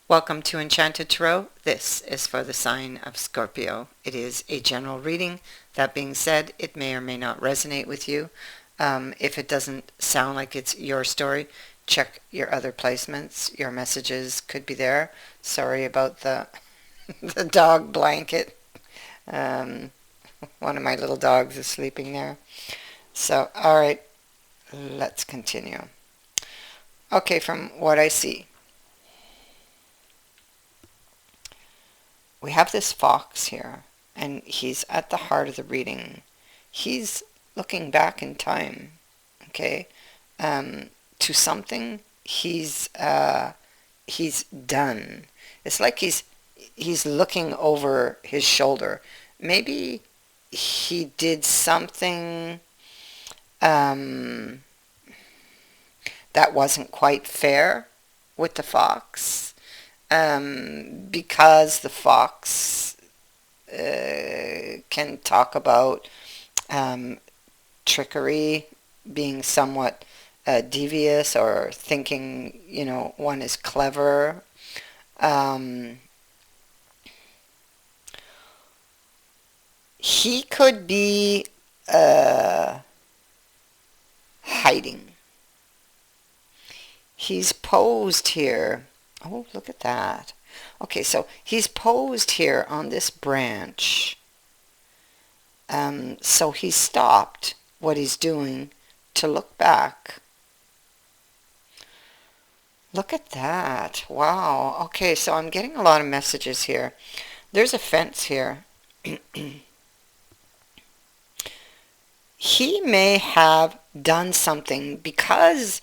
Welcome to Enchanted Tarot. This is for the sign of Scorpio. It is a general reading. That being said, it may or may not resonate with you. If it doesn't sound like it's your story, check your other placements. Your messages could be there. Sorry about the the dog blanket. Um, One of my little dogs is sleeping there. So, all right, let's continue. Okay, from what I see, we have this fox here, and he's at the heart of the reading. He's looking back in time, okay, to something he's done. It's like he's looking over his shoulder. Maybe he did something that wasn't quite fair with the fox, because the fox can talk about trickery, being somewhat devious, or thinking, one is clever. He could be hiding. He's posed here. Oh, look at that. Okay, so he's posed here on this branch. So he stopped what he's doing to look back. Look at that. Wow. Okay, so I'm getting a lot of messages here. There's a fence here. He may have done something because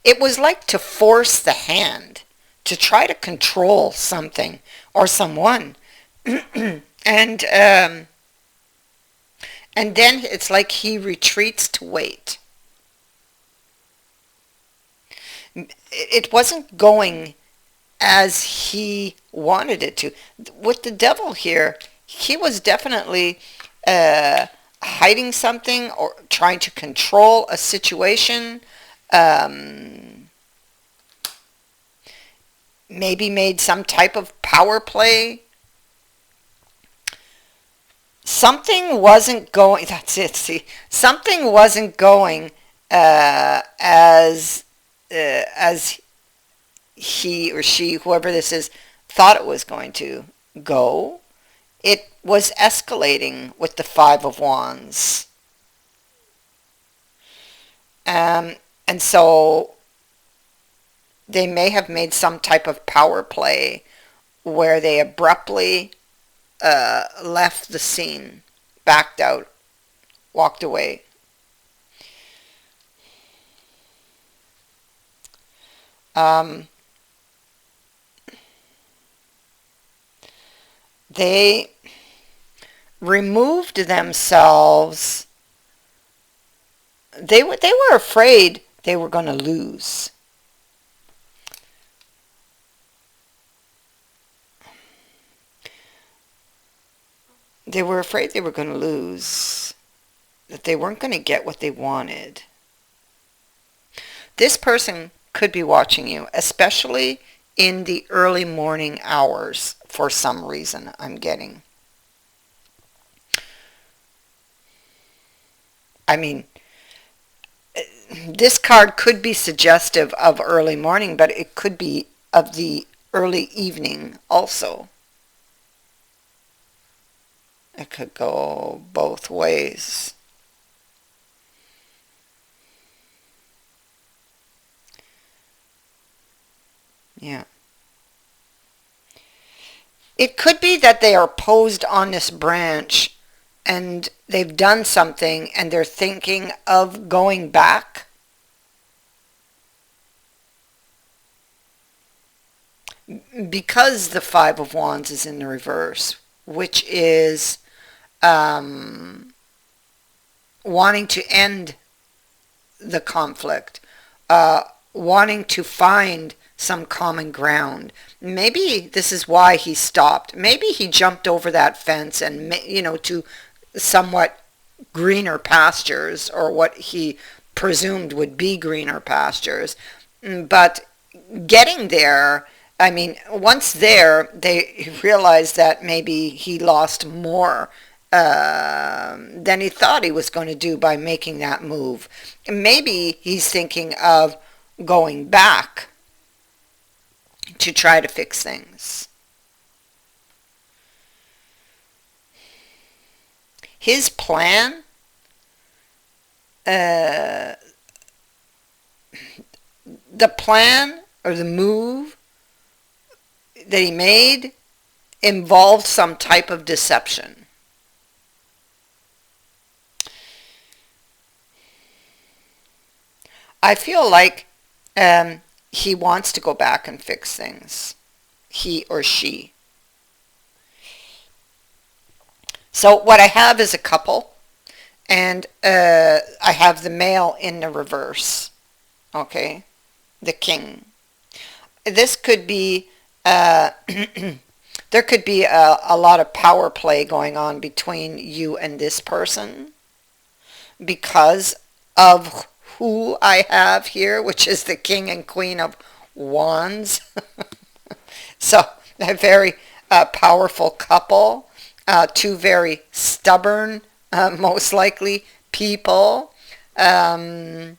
it was like to force the hand to try to control something or someone. And then it's like he retreats to wait. It wasn't going as he wanted it to. With the devil here, he was definitely hiding something or trying to control a situation. Maybe made some type of power play. Something wasn't going. That's it. See, something wasn't going as he or she, whoever this is, thought it was going to go. It was escalating with the Five of Wands. And so they may have made some type of power play where they abruptly left the scene, backed out, walked away. They removed themselves. They were afraid they were going to lose. They were afraid they were going to lose, that they weren't going to get what they wanted. This person could be watching you, especially in the early morning hours, for some reason I'm getting. I mean, this card could be suggestive of early morning, but it could be of the early evening also. It could go both ways. Yeah. It could be that they are posed on this branch and they've done something and they're thinking of going back. Because the Five of Wands is in the reverse, which is wanting to end the conflict, wanting to find some common ground. Maybe this is why he stopped. Maybe he jumped over that fence and, to somewhat greener pastures, or what he presumed would be greener pastures. But getting there, I mean, once there, they realized that maybe he lost more than he thought he was going to do by making that move. Maybe he's thinking of going back to try to fix things. His plan, uh, the plan or the move that he made involved some type of deception. I feel like he wants to go back and fix things. He or she. So what I have is a couple, and I have the male in the reverse. Okay, the king. This could be there could be a lot of power play going on between you and this person because of who I have here, which is the king and queen of wands. So a very powerful couple, two very stubborn, most likely people. And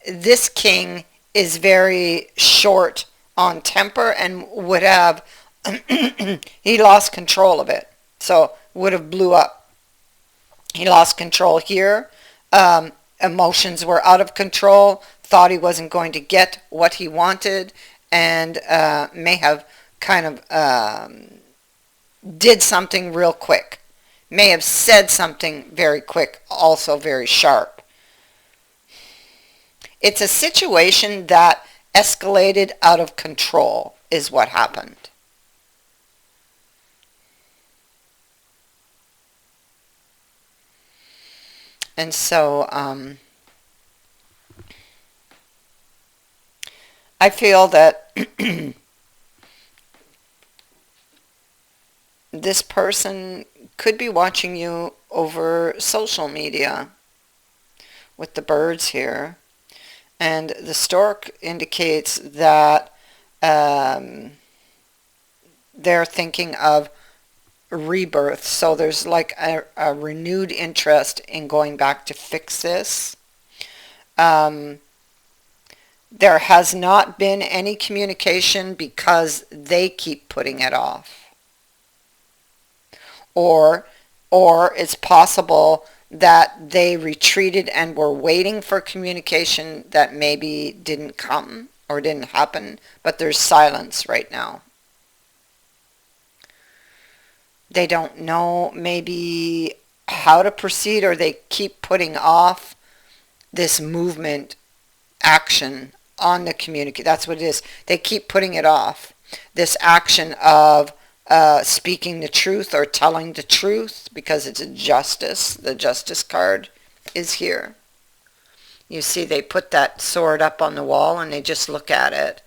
this king is very short on temper and would have, he lost control of it. So would have blew up. He lost control here. Emotions were out of control, thought he wasn't going to get what he wanted, and may have kind of did something real quick. May have said something very quick, also very sharp. It's a situation that escalated out of control is what happened. And so I feel that this person could be watching you over social media with the birds here. And the stork indicates that they're thinking of rebirth. So there's like a renewed interest in going back to fix this. There has not been any communication because they keep putting it off. Or it's possible that they retreated and were waiting for communication that maybe didn't come or didn't happen, but there's silence right now. They don't know maybe how to proceed, or they keep putting off this movement action on the communicate. That's what it is. They keep putting it off. This action of speaking the truth or telling the truth, because it's a justice. The justice card is here. You see they put that sword up on the wall and they just look at it.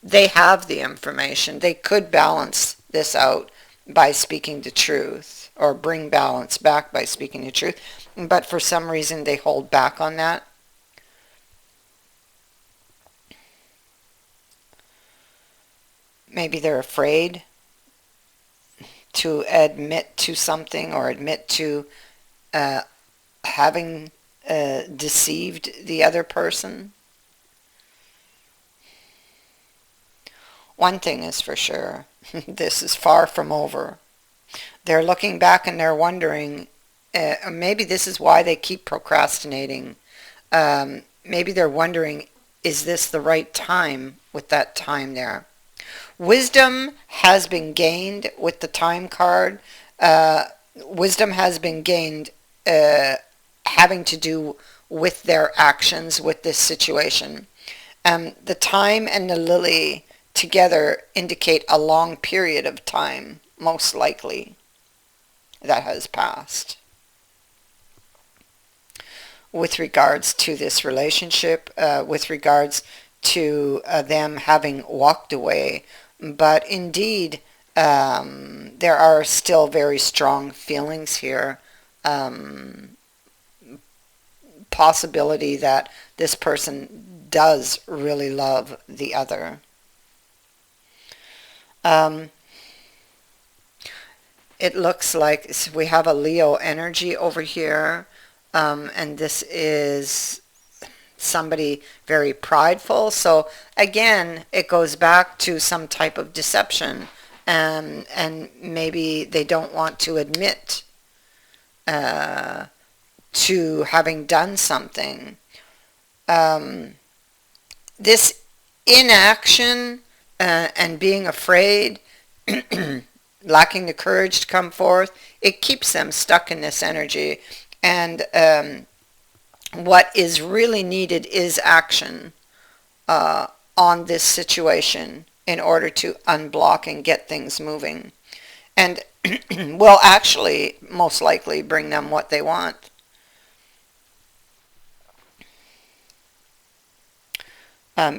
They have the information. They could balance this out by speaking the truth, or bring balance back by speaking the truth. But for some reason they hold back on that. Maybe they're afraid to admit to something, or admit to having deceived the other person. One thing is for sure, this is far from over. They're looking back and they're wondering, maybe this is why they keep procrastinating. Maybe they're wondering, is this the right time with that time there? Wisdom has been gained with the time card. Wisdom has been gained having to do with their actions with this situation. The time and the lily together indicate a long period of time, most likely, that has passed. With regards to this relationship, with regards to them having walked away. But indeed, there are still very strong feelings here. Possibility that this person does really love the other. Um, it looks like we have a Leo energy over here, and this is somebody very prideful. So again, it goes back to some type of deception, and maybe they don't want to admit uh, to having done something. This inaction and being afraid, lacking the courage to come forth, it keeps them stuck in this energy. And what is really needed is action on this situation in order to unblock and get things moving. And will actually most likely bring them what they want.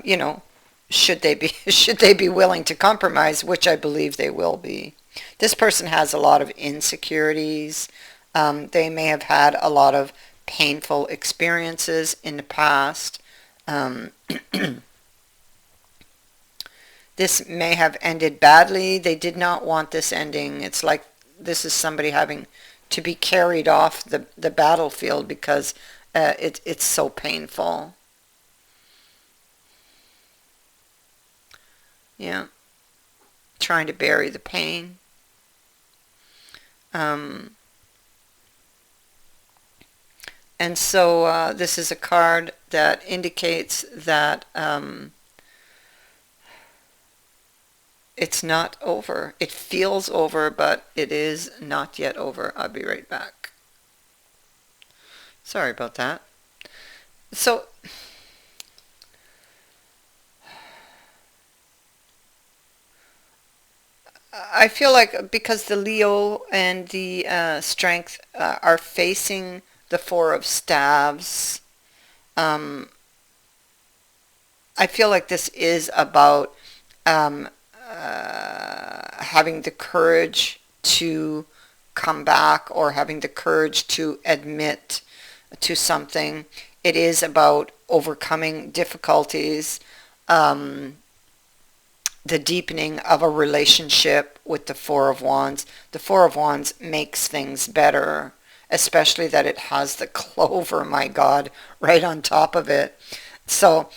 You know, should they be should they be willing to compromise, which I believe they will be. This person has a lot of insecurities. They may have had a lot of painful experiences in the past. Um, this may have ended badly. They did not want this ending. It's like this is somebody having to be carried off the battlefield because it's so painful. Yeah, trying to bury the pain. Um, and so this is a card that indicates that it's not over. It feels over, but it is not yet over. I'll be right back. Sorry about that. So I feel like because the Leo and the Strength are facing the Four of Staves, um, I feel like this is about um, having the courage to come back or having the courage to admit to something. It is about overcoming difficulties, um, the deepening of a relationship with the Four of Wands. The Four of Wands makes things better, especially that it has the clover, my God, right on top of it. So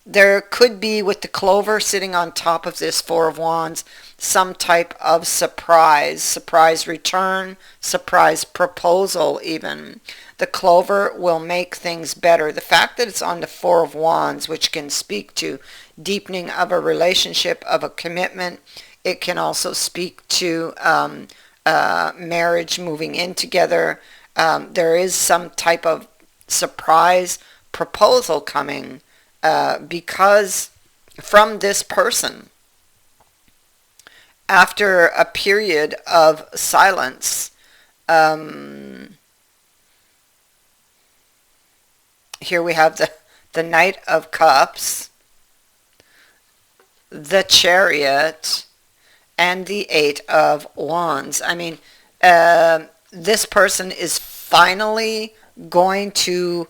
there could be, with the clover sitting on top of this Four of Wands, some type of surprise return, surprise proposal even. The clover will make things better. The fact that it's on the Four of Wands, which can speak to deepening of a relationship, of a commitment, it can also speak to marriage, moving in together. There is some type of surprise proposal coming because from this person, after a period of silence, here we have the Knight of Cups, the Chariot, and the Eight of Wands. I mean, this person is finally going to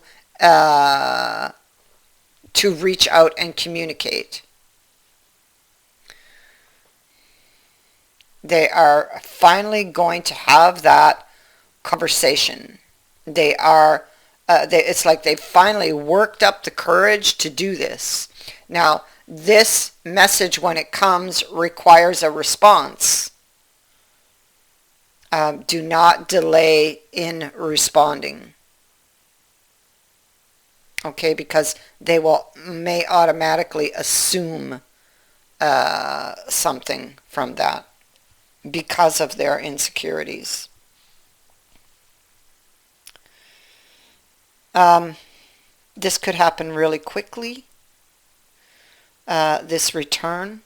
reach out and communicate. They are finally going to have that conversation. They are, it's like they've finally worked up the courage to do this. Now, this message, when it comes, requires a response. Do not delay in responding. Okay, because they may automatically assume something from that because of their insecurities. This could happen really quickly, this return.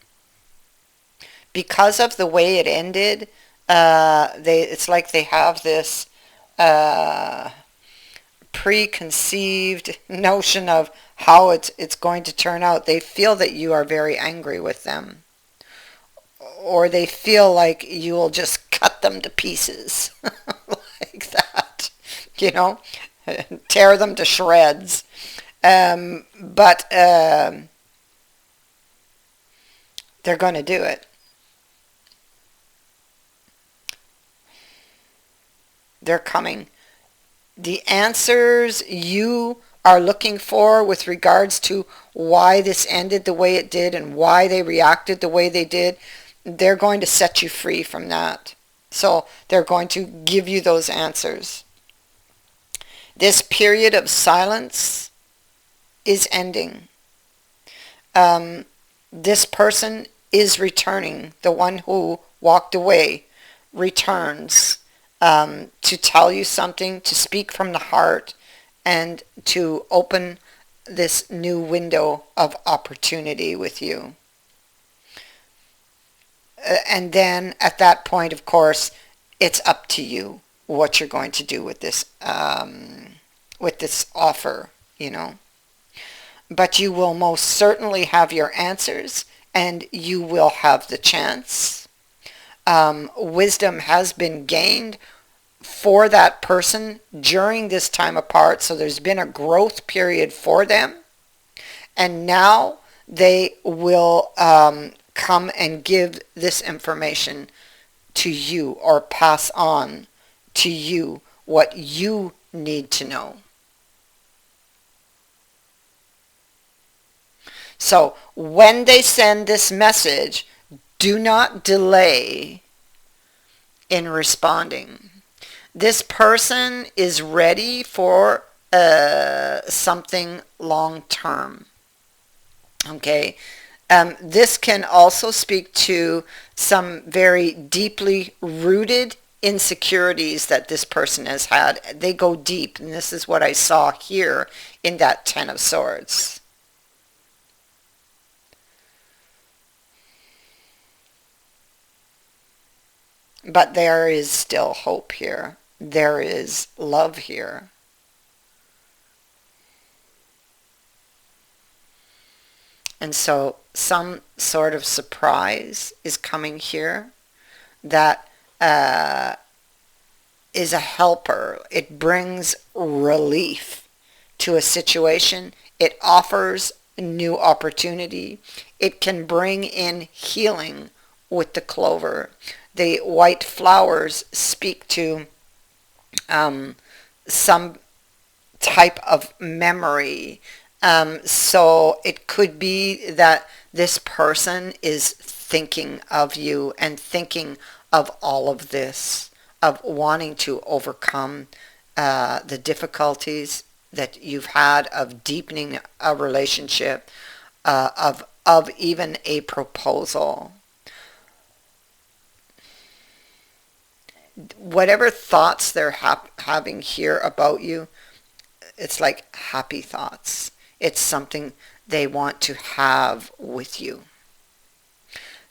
Because of the way it ended, it's like they have this preconceived notion of how it's going to turn out. They feel that you are very angry with them, or they feel like you will just cut them to pieces like that, you know, tear them to shreds. But they're going to do it. They're coming. The answers you are looking for with regards to why this ended the way it did and why they reacted the way they did, they're going to set you free from that. So they're going to give you those answers. This period of silence is ending. This person is returning. The one who walked away returns to tell you something, to speak from the heart, and to open this new window of opportunity with you. And then at that point, of course, it's up to you what you're going to do with this offer, you know. But you will most certainly have your answers, and you will have the chance. Wisdom has been gained for that person during this time apart, so there's been a growth period for them, and now they will come and give this information to you, or pass on to you what you need to know. So when they send this message, do not delay in responding. This person is ready for something long term. Okay? This can also speak to some very deeply rooted insecurities that this person has had. They go deep, and this is what I saw here in that Ten of Swords. But there is still hope here. There is love here. And so some sort of surprise is coming here that is a helper. It brings relief to a situation. It offers new opportunity. It can bring in healing with the clover. The white flowers speak to some type of memory. So it could be that this person is thinking of you and thinking of all of this, of wanting to overcome the difficulties that you've had of deepening a relationship, of even a proposal. Whatever thoughts they're having here about you, it's like happy thoughts. It's something they want to have with you.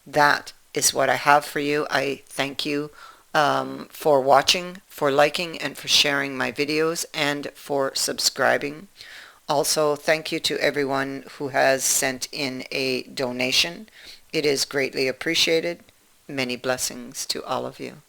That is what I have for you. I thank you for watching, for liking, and for sharing my videos, and for subscribing. Also, thank you to everyone who has sent in a donation. It is greatly appreciated. Many blessings to all of you.